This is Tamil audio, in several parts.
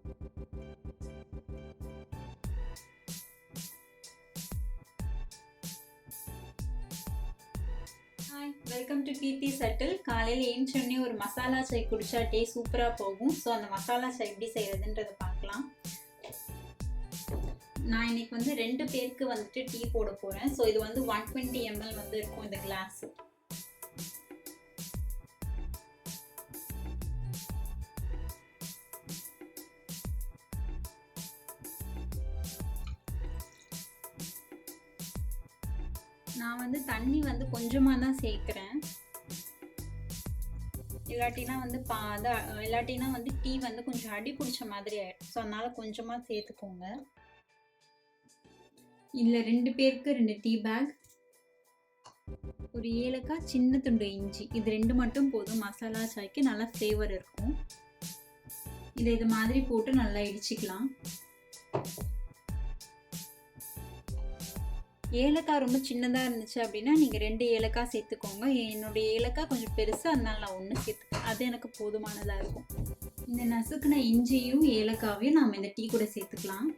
Hi, welcome to Keerthi's அட்டில். காலையில் ஏஞ்சோடனே ஒரு மசாலா சாய் குடிச்சா டே சூப்பராக போகும். ஸோ அந்த மசாலா சாய் எப்படி செய்கிறதுன்றதை பார்க்கலாம். நான் இன்னைக்கு வந்து 2 பேருக்கு வந்துட்டு டீ போட போகிறேன். ஸோ இது வந்து 120 ml வந்து இருக்கும் இந்த கிளாஸு. நான் வந்து தண்ணி வந்து கொஞ்சமாக தான் சேர்க்குறேன். இல்லாட்டினா வந்து டீ வந்து கொஞ்சம் அடி பிடிச்ச மாதிரி ஆயிடும். ஸோ அதனால் கொஞ்சமாக சேர்த்துக்கோங்க. இதில் 2 பேருக்கு 2 டீ பேக், ஒரு ஏலக்காய், சின்ன துண்டு இஞ்சி, இது 2 மட்டும் போதும். மசாலா சாய்க்கு நல்லா ஃப்ளேவர் இருக்கும். இது மாதிரி போட்டு நல்லா இடிச்சிக்கலாம். ஏலக்காய் ரொம்ப சின்னதாக இருந்துச்சு அப்படின்னா நீங்கள் 2 ஏலக்காய் சேர்த்துக்கோங்க. என்னுடைய ஏலக்காய் கொஞ்சம் பெருசாக, அதனால நான் 1 சேர்த்துக்கேன். அது எனக்கு போதுமானதாக இருக்கும். இந்த நசுக்குன இஞ்சியும் ஏலக்காவையும் நாம் இந்த டீ கூட சேர்த்துக்கலாம்.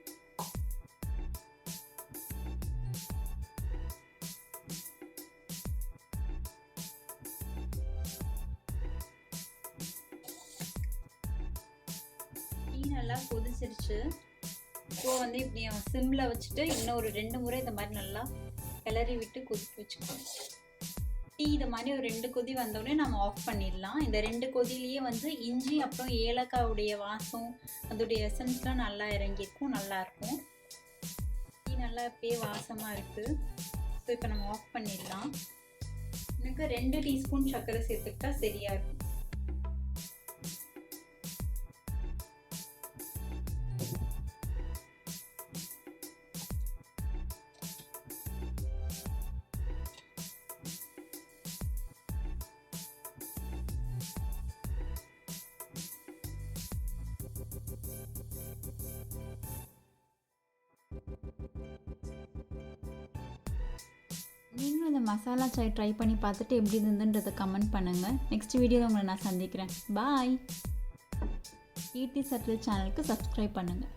டீ நல்லா கொதிச்சிருச்சு. இப்போ வந்து இப்படி சிம்மில் வச்சுட்டு இன்னும் ஒரு 2 முறை இந்த மாதிரி நல்லா கிளறி விட்டு கொதிக்க வச்சுக்கோங்க. டீ இது மாதிரி ஒரு 2 கொதி வந்தோடனே நம்ம ஆஃப் பண்ணிடலாம். இந்த 2 கொதிலேயே வந்து இஞ்சி அப்புறம் ஏலக்காவுடைய வாசம், அதோடைய எசன்ஸ்லாம் நல்லா இறங்கியிருக்கும், நல்லாயிருக்கும். டீ நல்லா இப்பயே வாசமாக இருக்குது. ஸோ இப்போ நம்ம ஆஃப் பண்ணிடலாம். எனக்கு 2 டீஸ்பூன் சர்க்கரை சேர்த்துக்கிட்டா சரியாக இருக்கும். நீங்களும் இந்த மசாலா சாய் ட்ரை பண்ணி பார்த்துட்டு எப்படி இருந்ததுன்றதை கமெண்ட் பண்ணுங்கள். நெக்ஸ்ட் வீடியோவில் உங்களை நான் சந்திக்கிறேன். பாய். கீர்த்திஸ் அட்டில் சேனலுக்கு சப்ஸ்கிரைப் பண்ணுங்கள்.